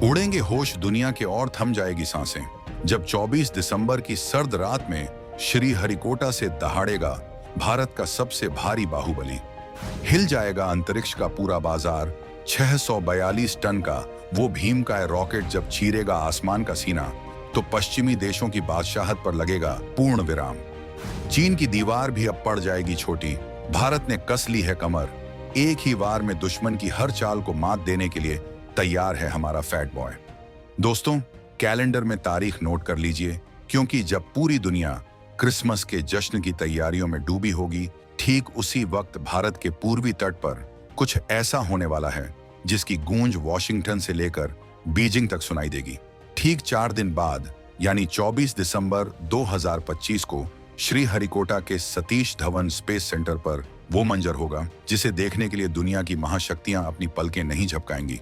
उड़ेंगे होश दुनिया के और थम जाएगी सांसें जब 24 दिसंबर की सर्द रात में श्री हरिकोटा से दहाड़ेगा भारत का सबसे भारी बाहुबली। हिल जाएगा अंतरिक्ष का पूरा बाजार। 642 टन का वो भीमकाय रॉकेट जब चीरेगा आसमान का सीना तो पश्चिमी देशों की बादशाहत पर लगेगा पूर्ण विराम। चीन की दीवार भी अब पड़ जाएगी छोटी। भारत ने कस ली है कमर। एक ही वार में दुश्मन की हर चाल को मात देने के लिए तैयार है हमारा फैट बॉय। दोस्तों, कैलेंडर में तारीख नोट कर लीजिए, क्योंकि जब पूरी दुनिया क्रिसमस के जश्न की तैयारियों में डूबी होगी, ठीक उसी वक्त भारत के पूर्वी तट पर कुछ ऐसा होने वाला है जिसकी गूंज वॉशिंगटन से लेकर बीजिंग तक सुनाई देगी। ठीक 4 दिन बाद यानी 24 दिसंबर 2025 को श्री हरिकोटा के सतीश धवन स्पेस सेंटर पर वो मंजर होगा जिसे देखने के लिए दुनिया की महाशक्तियां अपनी पलकें नहीं झपकाएंगी।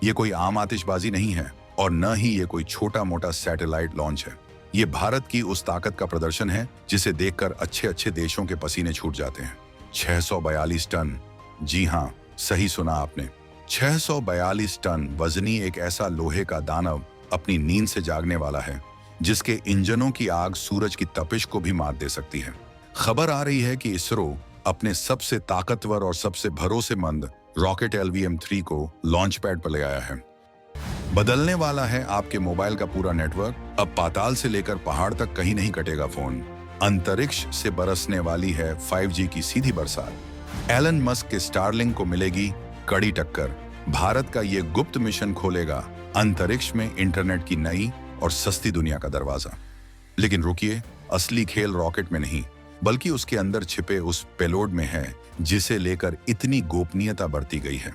ये कोई आम आतिशबाजी नहीं है और न ही ये कोई छोटा मोटा सैटेलाइट लॉन्च है। ये भारत की उस ताकत का प्रदर्शन है जिसे देखकर अच्छे अच्छे देशों के पसीने छूट जाते हैं। 642 टन, जी हाँ, सही सुना आपने, 642 टन वजनी एक ऐसा लोहे का दानव अपनी नींद से जागने वाला है जिसके इंजनों की आग सूरज की तपिश को भी मात दे सकती है। खबर आ रही है कि इसरो अपने सबसे ताकतवर और सबसे भरोसेमंद रॉकेट LVM-3 को लॉन्च पैड पर ले आया है। बदलने वाला है आपके मोबाइल का पूरा नेटवर्क। अब पाताल से लेकर पहाड़ तक कहीं नहीं कटेगा फोन। अंतरिक्ष से बरसने वाली है 5G की सीधी बरसात। एलन मस्क के स्टारलिंक को मिलेगी कड़ी टक्कर। भारत का ये गुप्त मिशन खोलेगा अंतरिक्ष में इंटरनेट की नई और सस्ती दुनिया का दरवाजा। लेकिन रुकिए, असली खेल रॉकेट में नहीं बल्कि उसके अंदर छिपे उस पेलोड में है जिसे लेकर इतनी गोपनीयता बरती गई है।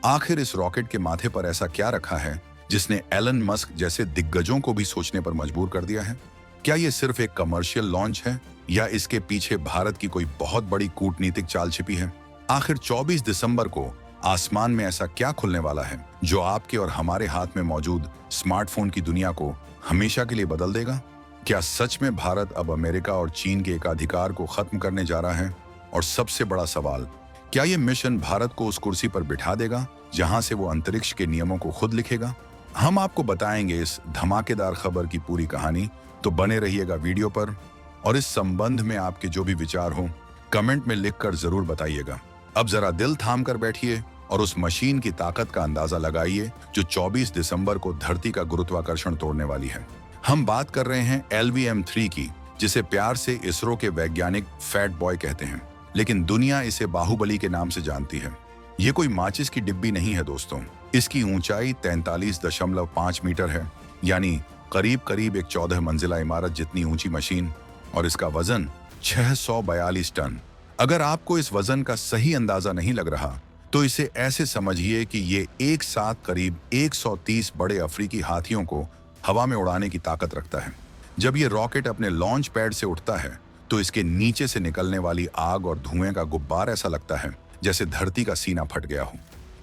आखिर इस रॉकेट के माथे पर ऐसा क्या रखा है जिसने एलन मस्क जैसे दिग्गजों को भी सोचने पर मजबूर कर दिया है? क्या ये सिर्फ एक कमर्शियल लॉन्च है या इसके पीछे भारत की कोई बहुत बड़ी कूटनीतिक चाल छिपी है? आखिर 24 दिसंबर को आसमान में ऐसा क्या खुलने वाला है जो आपके और हमारे हाथ में मौजूद स्मार्टफोन की दुनिया को हमेशा के लिए बदल देगा? क्या सच में भारत अब अमेरिका और चीन के एकाधिकार को खत्म करने जा रहा है? और सबसे बड़ा सवाल, क्या यह मिशन भारत को उस कुर्सी पर बिठा देगा जहां से वो अंतरिक्ष के नियमों को खुद लिखेगा? हम आपको बताएंगे इस धमाकेदार खबर की पूरी कहानी, तो बने रहिएगा वीडियो पर। और इस संबंध में आपके जो भी विचार हो कमेंट में लिखकर जरूर बताइएगा। अब जरा दिल थाम कर बैठिए और उस मशीन की ताकत का अंदाजा लगाइए जो 24 दिसंबर को धरती का गुरुत्वाकर्षण तोड़ने वाली है। हम बात कर रहे हैं LVM-3 की, जिसे प्यार से इसरो के वैज्ञानिक फैट बॉय कहते हैं, लेकिन दुनिया इसे बाहुबली के नाम से जानती है। ये कोई माचिस की डिब्बी नहीं है दोस्तों। इसकी ऊंचाई 43.5 मीटर है, यानी करीब करीब एक 14 मंजिला इमारत जितनी ऊंची मशीन, और इसका वजन 642 टन। अगर आपको इस वजन का सही अंदाजा नहीं लग रहा तो इसे ऐसे समझिए कि ये एक साथ करीब 130 बड़े अफ्रीकी हाथियों को हवा में उड़ाने की ताकत रखता है। जब ये रॉकेट अपने लॉन्च पैड से उठता है तो इसके नीचे से निकलने वाली आग और धुएं का गुब्बार ऐसा लगता है जैसे धरती का सीना फट गया हो।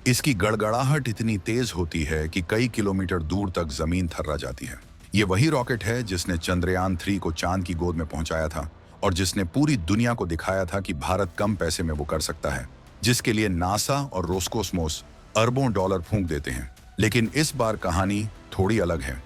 इसकी गड़गड़ाहट इतनी तेज होती है कि कई किलोमीटर दूर तक जमीन थर्रा जाती है। ये वही रॉकेट है जिसने चंद्रयान 3 को चांद की गोद में पहुंचाया था और जिसने पूरी दुनिया को दिखाया था कि भारत कम पैसे में वो कर सकता है, जिसके लिए नासा और रोस्कोसमोस अरबों डॉलर फूंक देते हैं। लेकिन इस बार कहानी थोड़ी अलग है।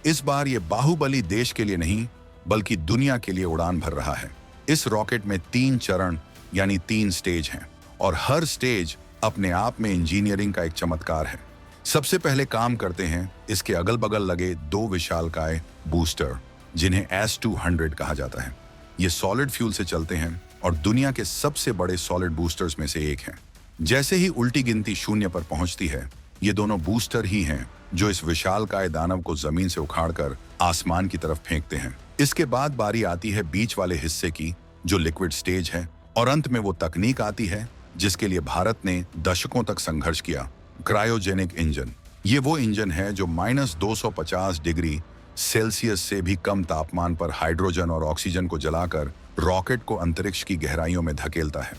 इस बार ये बाहुबली देश के लिए नहीं बल्कि दुनिया के लिए उड़ान भर रहा है। इस रॉकेट में 3 चरण यानी 3 स्टेज हैं और हर स्टेज अपने आप में इंजीनियरिंग का एक चमत्कार है। सबसे पहले काम करते हैं इसके अगल बगल लगे 2 विशालकाय बूस्टर, जिन्हें S-200 कहा जाता है। ये सॉलिड फ्यूल से चलते हैं और दुनिया के सबसे बड़े सॉलिड बूस्टर्स में से एक हैं। जैसे ही उल्टी गिनती 0 पर पहुंचती है, ये दोनों बूस्टर ही हैं जो इस विशालकाय दानव को जमीन से उखाड़कर आसमान की तरफ फेंकते हैं। इसके बाद बारी आती है बीच वाले हिस्से की, जो लिक्विड स्टेज है, और अंत में वो तकनीक आती है जिसके लिए भारत ने दशकों तक संघर्ष किया, क्रायोजेनिक इंजन। ये वो इंजन है जो -250 डिग्री सेल्सियस से भी कम तापमान पर हाइड्रोजन और ऑक्सीजन को जलाकर रॉकेट को अंतरिक्ष की गहराइयों में धकेलता है।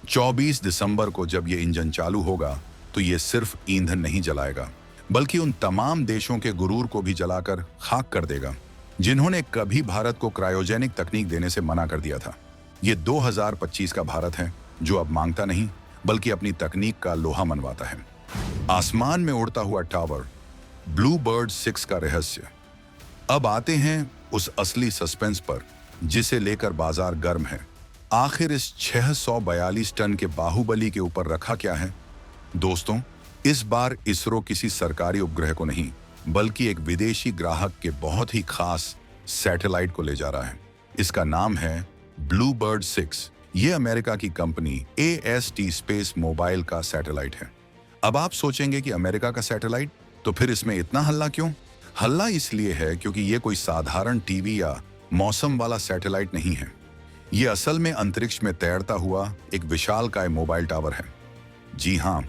24 दिसंबर को जब ये इंजन चालू होगा तो ये सिर्फ ईंधन नहीं जलाएगा बल्कि उन तमाम देशों के गुरूर को भी जलाकर खाक कर देगा जिन्होंने कभी भारत को क्रायोजेनिक तकनीक देने से मना कर दिया था। ये 2025 का भारत है जो अब मांगता नहीं बल्कि अपनी तकनीक का लोहा मनवाता है। आसमान में उड़ता हुआ टावर, ब्लू बर्ड 6 का रहस्य। अब आते हैं उस असली सस्पेंस पर जिसे लेकर बाजार गर्म है। आखिर इस 642 टन के बाहुबली के ऊपर रखा क्या है? दोस्तों, इस बार इसरो किसी सरकारी उपग्रह को नहीं बल्कि एक विदेशी ग्राहक के बहुत ही खास सैटेलाइट को ले जा रहा है। इसका नाम है ब्लू बर्ड 6। यह अमेरिका की कंपनी AST स्पेस मोबाइल का सैटेलाइट है। अब आप सोचेंगे कि अमेरिका का सैटेलाइट, तो फिर इसमें इतना हल्ला क्यों? हल्ला इसलिए है क्योंकि यह कोई साधारण टीवी या मौसम वाला सैटेलाइट नहीं है। यह असल में अंतरिक्ष में तैरता हुआ एक विशालकाय मोबाइल टावर है। जी हाँ,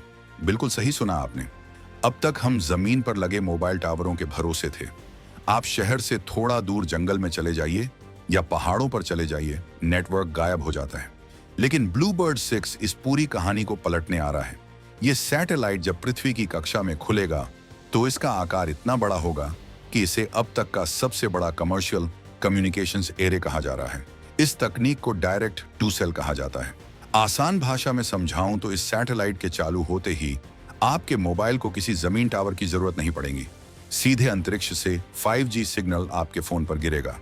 बिल्कुल सही सुना आपने। अब तक हम जमीन पर लगे मोबाइल टावरों के भरोसे थे। आप शहर से थोड़ा दूर जंगल में चले जाइए या पहाड़ों पर चले जाइए, नेटवर्क गायब हो जाता है। लेकिन ब्लू बर्ड 6 इस पूरी कहानी को पलटने आ रहा है। यह सैटेलाइट जब पृथ्वी की कक्षा में खुलेगा तो इसका आकार इतना बड़ा होगा कि इसे अब तक का सबसे बड़ा कमर्शियल कम्युनिकेशंस एरे कहा जा रहा है। इस तकनीक को डायरेक्ट टू सेल कहा जाता है। आसान भाषा में समझाऊं तो इस सैटेलाइट के चालू होते ही आपके मोबाइल को किसी जमीन टावर की जरूरत नहीं पड़ेगी। सीधे अंतरिक्ष से 5G सिग्नल आपके फोन पर गिरेगा।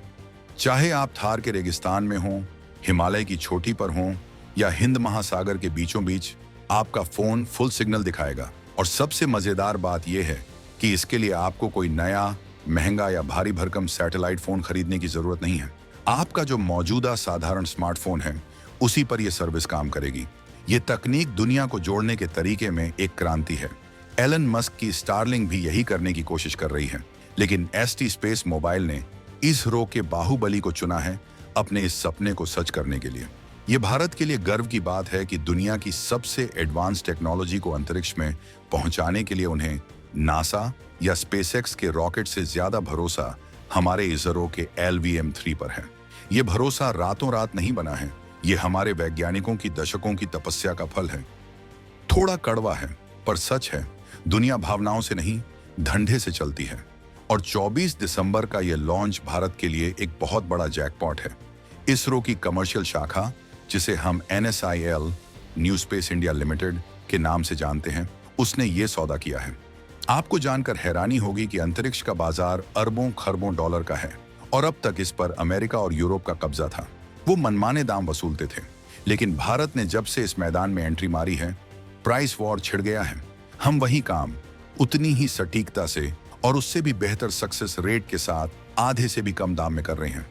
चाहे आप थार के रेगिस्तान में हों, हिमालय की चोटी पर हों या हिंद महासागर के बीचों बीच, आपका फोन फुल सिग्नल दिखाएगा। और सबसे मजेदार बात यह है कि इसके लिए आपको कोई नया, महंगा या भारी भरकम सैटेलाइट फोन खरीदने की जरूरत नहीं है। आपका जो मौजूदा साधारण स्मार्टफोन है उसी पर यह सर्विस काम करेगी। ये तकनीक दुनिया को जोड़ने के तरीके में एक क्रांति है। एलन मस्क की स्टारलिंक भी यही करने की कोशिश कर रही है, लेकिन एसटी स्पेस मोबाइल ने इसरो के बाहुबली को चुना है अपने इस सपने को सच करने के लिए। ये भारत के लिए गर्व की बात है कि दुनिया की सबसे एडवांस टेक्नोलॉजी को अंतरिक्ष में पहुंचाने के लिए उन्हें नासा या स्पेसएक्स के रॉकेट से ज्यादा भरोसा हमारे इसरो के LVM-3 पर है। ये भरोसा रातों रात नहीं बना है, ये हमारे वैज्ञानिकों की दशकों की तपस्या का फल है। थोड़ा कड़वा है पर सच है, दुनिया भावनाओं से नहीं धंधे से चलती है। और 24 दिसंबर का यह लॉन्च भारत के लिए एक बहुत बड़ा जैकपॉट है। इसरो की कमर्शियल शाखा, जिसे हम NSIL new space India limited के नाम से जानते हैं, उसने ये सौदा किया है। आपको जानकर हैरानी होगी कि अंतरिक्ष का बाजार अरबों खरबों डॉलर का है और अब तक इस पर अमेरिका और यूरोप का कब्जा था। वो मनमाने दाम वसूलते थे, लेकिन भारत ने जब से इस मैदान में एंट्री मारी है, प्राइस वॉर छिड़ गया है। हम वही काम उतनी ही सटीकता से और उससे भी बेहतर सक्सेस रेट के साथ आधे से भी कम दाम में कर रहे हैं।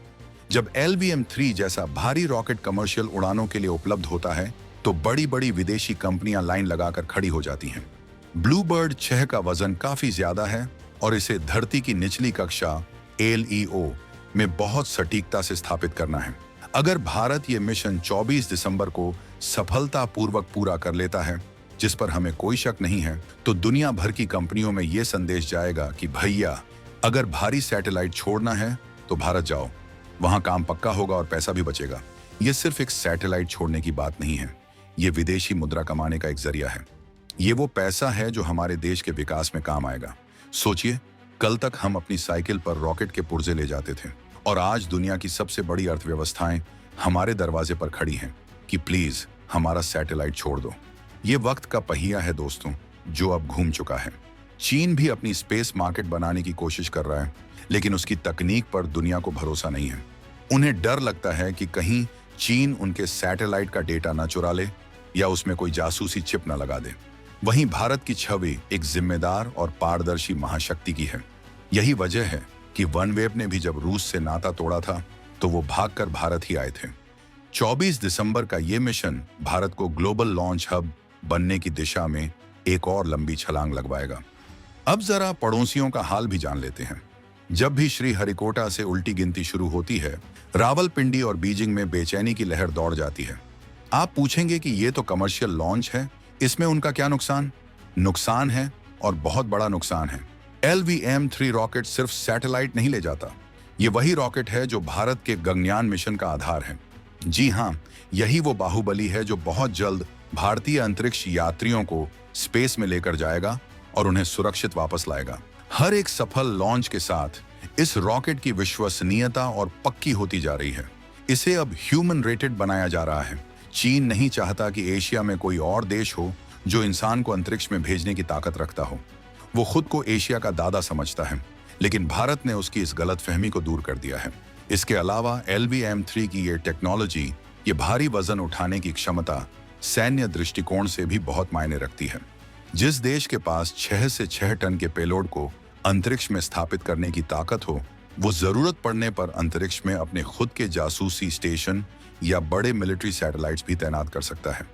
जब LVM-3 जैसा भारी रॉकेट कमर्शियल उड़ानों के लिए उपलब्ध होता है तो बड़ी बड़ी विदेशी कंपनियां लाइन लगाकर खड़ी हो जाती हैं। ब्लू बर्ड 6 का वजन काफी ज्यादा है और इसे धरती की निचली कक्षा LEO में बहुत सटीकता से स्थापित करना है। अगर भारत ये मिशन 24 दिसंबर को सफलतापूर्वक पूरा कर लेता है, जिस पर हमें कोई शक नहीं है, तो दुनिया भर की कंपनियों में ये संदेश जाएगा कि भैया, अगर भारी सैटेलाइट छोड़ना है तो भारत जाओ, वहां काम पक्का होगा और पैसा भी बचेगा। ये सिर्फ एक सैटेलाइट छोड़ने की बात नहीं है, ये विदेशी मुद्रा कमाने का एक जरिया है। ये वो पैसा है जो हमारे देश के विकास में काम आएगा। सोचिए, कल तक हम अपनी साइकिल पर रॉकेट के पुर्जे ले जाते थे और आज दुनिया की सबसे बड़ी अर्थव्यवस्थाएं हमारे दरवाजे पर खड़ी हैं कि प्लीज हमारा सैटेलाइट छोड़ दो। ये वक्त का पहिया है दोस्तों, जो अब घूम चुका है। चीन भी अपनी स्पेस मार्केट बनाने की कोशिश कर रहा है, लेकिन उसकी तकनीक पर दुनिया को भरोसा नहीं है। उन्हें डर लगता है कि कहीं चीन उनके सैटेलाइट का डेटा न चुरा ले या उसमें कोई जासूसी चिप न लगा दे। वहीं भारत की छवि एक जिम्मेदार और पारदर्शी महाशक्ति की है। यही वजह है कि वनवेव ने भी जब रूस से नाता तोड़ा था तो वो भागकर भारत ही आए थे। 24 दिसंबर का ये मिशन भारत को ग्लोबल लॉन्च हब बनने की दिशा में एक और लंबी छलांग लगवाएगा। अब जरा पड़ोसियों का हाल भी जान लेते हैं। जब भी श्रीहरिकोटा से उल्टी गिनती शुरू होती है, रावलपिंडी और बीजिंग में बेचैनी की लहर दौड़ जाती है। आप पूछेंगे कि ये तो कमर्शियल लॉन्च है, इसमें उनका क्या नुकसान? नुकसान है और बहुत बड़ा नुकसान है। LVM-3 रॉकेट सिर्फ सैटेलाइट नहीं ले जाता, ये वही रॉकेट है जो भारत के गगनयान मिशन का आधार है। जी हाँ, यही वो बाहुबली है जो बहुत जल्द भारतीय अंतरिक्ष यात्रियों को स्पेस में लेकर जाएगा और उन्हें सुरक्षित वापस लाएगा। हर एक सफल लॉन्च के साथ इस रॉकेट की विश्वसनीयता और पक्की होती जा रही है। इसे अब ह्यूमन रेटेड बनाया जा रहा है। चीन नहीं चाहता कि एशिया में कोई और देश हो जो इंसान को अंतरिक्ष में भेजने की ताकत रखता हो। वो खुद को एशिया का दादा समझता है, लेकिन भारत ने उसकी इस गलतफहमी को दूर कर दिया है। इसके अलावा LVM-3 की ये टेक्नोलॉजी, ये भारी वजन उठाने की क्षमता सैन्य दृष्टिकोण से भी बहुत मायने रखती है। जिस देश के पास 6 से 6 टन के पेलोड को अंतरिक्ष में स्थापित करने की ताकत हो, वो जरूरत पड़ने पर अंतरिक्ष में अपने खुद के जासूसी स्टेशन या बड़े मिलिट्री सैटेलाइट्स भी तैनात कर सकता है।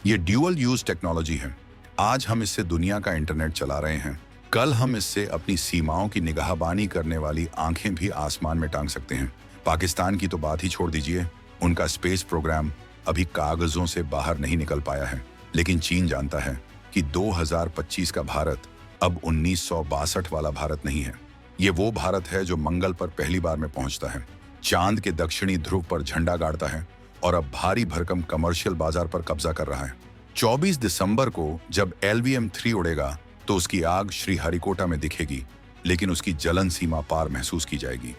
ये ड्यूअल यूज टेक्नोलॉजी है। आज हम इससे दुनिया का इंटरनेट चला रहे हैं, कल हम इससे अपनी सीमाओं की निगाहबानी करने वाली आंखें भी आसमान में टांग सकते हैं। पाकिस्तान की तो बात ही छोड़ दीजिए, उनका स्पेस प्रोग्राम अभी कागजों से बाहर नहीं निकल पाया है। लेकिन चीन जानता है कि 2025 का भारत अब 1962 वाला भारत नहीं है। ये वो भारत है जो मंगल पर पहली बार में पहुंचता है, चांद के दक्षिणी ध्रुव पर झंडा गाड़ता है और अब भारी भरकम कमर्शियल बाजार पर कब्जा कर रहा है। 24 दिसंबर को जब LVM-3 उड़ेगा तो उसकी आग श्रीहरिकोटा में दिखेगी, लेकिन उसकी जलन सीमा पार महसूस की जाएगी।